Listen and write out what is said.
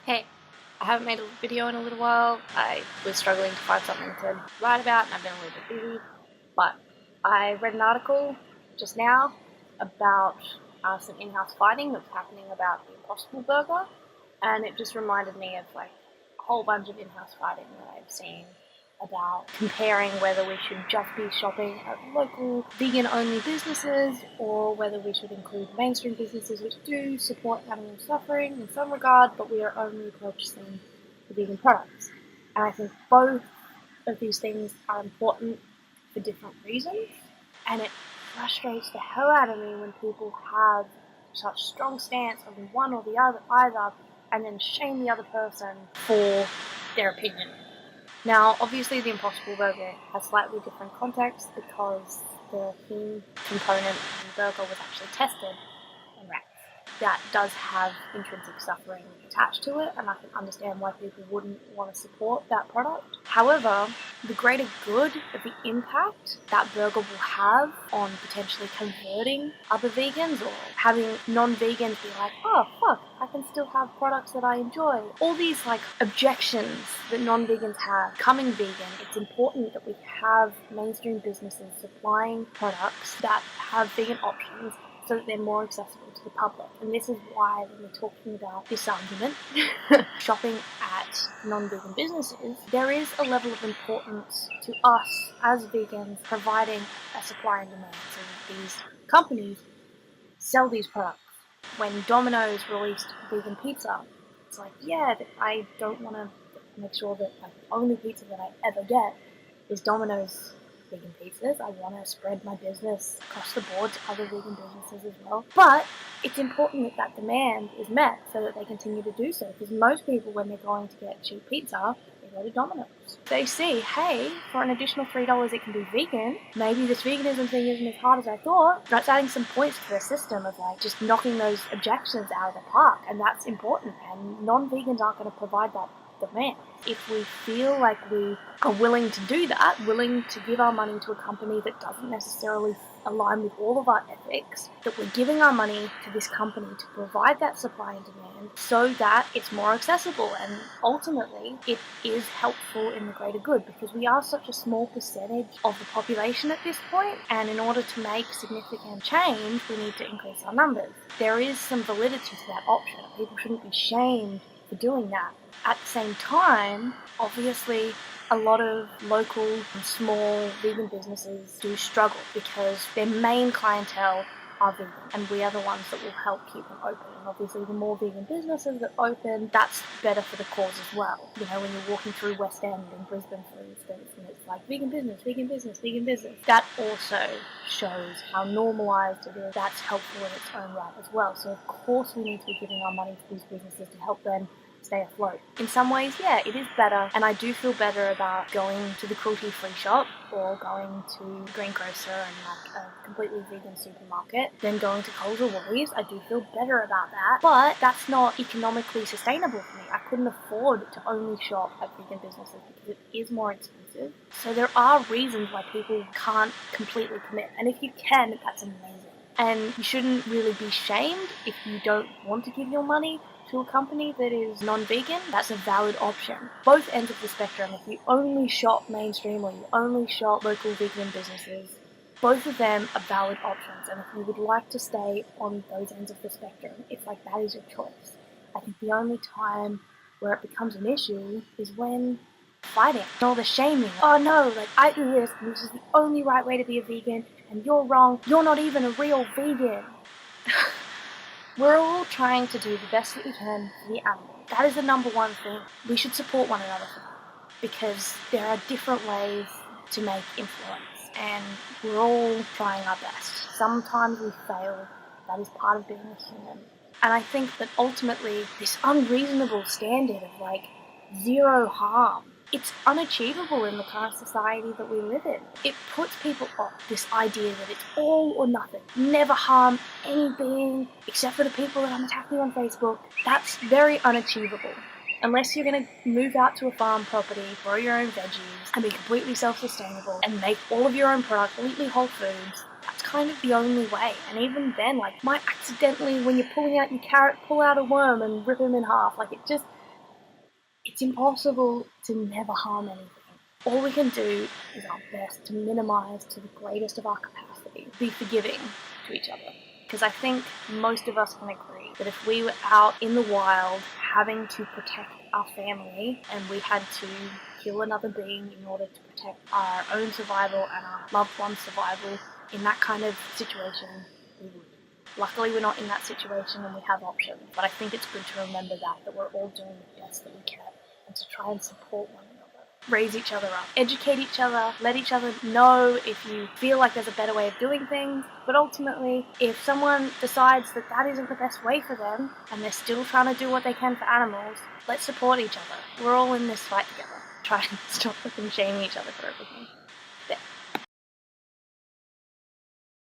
Hey, I haven't made a video in a little while. I was struggling to find something to write about and I've been a little bit busy, but I read an article just now about some in-house fighting that's happening about the Impossible Burger, and it just reminded me of like a whole bunch of in-house fighting that I've seen about comparing whether we should just be shopping at local vegan-only businesses or whether we should include mainstream businesses which do support animal suffering in some regard, but we are only purchasing the vegan products. And I think both of these things are important for different reasons, and it frustrates the hell out of me when people have such strong stance on one or the other either and then shame the other person for their opinion. Now, obviously, the Impossible Burger has slightly different context because the heme component in the burger was actually tested in rats. That does have intrinsic suffering attached to it, and I can understand why people wouldn't want to support that product. However, the greater good of the impact that burger will have on potentially converting other vegans or having non-vegans be like, oh fuck, I can still have products that I enjoy. All these like objections that non-vegans have coming vegan, it's important that we have mainstream businesses supplying products that have vegan options so that they're more accessible to the public. And this is why when we're talking about this argument, shopping at non-vegan businesses, there is a level of importance to us as vegans providing a supply and demand so that these companies sell these products. When Domino's released vegan pizza, it's like, yeah, I don't want to make sure that like, the only pizza that I ever get is Domino's vegan pizzas. I want to spread my business across the board to other vegan businesses as well. But it's important that that demand is met so that they continue to do so, because most people, when they're going to get cheap pizza, they go to Domino's. They see, hey, for an additional $3 it can be vegan. Maybe this veganism thing isn't as hard as I thought. That's adding some points to the system of like just knocking those objections out of the park, and that's important. And non-vegans aren't going to provide that demand. If we feel like we are willing to do that, willing to give our money to a company that doesn't necessarily align with all of our ethics, that we're giving our money to this company to provide that supply and demand so that it's more accessible, and ultimately it is helpful in the greater good, because we are such a small percentage of the population at this point, and in order to make significant change we need to increase our numbers. There is some validity to that option. People shouldn't be shamed for doing that. At the same time, obviously, a lot of local and small vegan businesses do struggle because their main clientele are vegan, and we are the ones that will help keep them open. And obviously, the more vegan businesses that open, that's better for the cause as well. You know, when you're walking through West End in Brisbane, for instance, and it's like vegan business, vegan business, vegan business, that also shows how normalized it is. That's helpful in its own right as well. So of course we need to be giving our money to these businesses to help them stay afloat. In some ways, yeah, it is better, and I do feel better about going to the cruelty-free shop or going to Greengrocer and like a completely vegan supermarket than going to Coles or Woolies. I do feel better about that, but that's not economically sustainable for me. I couldn't afford to only shop at vegan businesses because it is more expensive. So there are reasons why people can't completely commit, and if you can, that's amazing. And you shouldn't really be shamed if you don't want to give your money to a company that is non-vegan. That's a valid option. Both ends of the spectrum, if you only shop mainstream or you only shop local vegan businesses, both of them are valid options, and if you would like to stay on those ends of the spectrum, it's like that is your choice. I think the only time where it becomes an issue is when fighting, all the shaming. Oh no, like I do this, and this is the only right way to be a vegan, and you're wrong, you're not even a real vegan. We're all trying to do the best that we can for the animal. That is the number one thing. We should support one another for that, because there are different ways to make influence, and we're all trying our best. Sometimes we fail. That is part of being a human. And I think that ultimately this unreasonable standard of like zero harm, it's unachievable in the current society that we live in. It puts people off this idea that it's all or nothing. Never harm any being except for the people that I'm attacking on Facebook. That's very unachievable. Unless you're going to move out to a farm property, grow your own veggies, and be completely self-sustainable, and make all of your own products, completely whole foods, that's kind of the only way. And even then, like, might accidentally, when you're pulling out your carrot, pull out a worm and rip them in half. Like, it just, it's impossible to never harm anything. All we can do is our best to minimize to the greatest of our capacity, be forgiving to each other. Because I think most of us can agree that if we were out in the wild having to protect our family and we had to kill another being in order to protect our own survival and our loved one's survival, in that kind of situation, we would. Luckily, we're not in that situation and we have options, but I think it's good to remember that we're all doing the best that we can and to try and support one another. Raise each other up, educate each other, let each other know if you feel like there's a better way of doing things, but ultimately, if someone decides that that isn't the best way for them and they're still trying to do what they can for animals, let's support each other. We're all in this fight together. Try and stop fucking shaming each other for everything.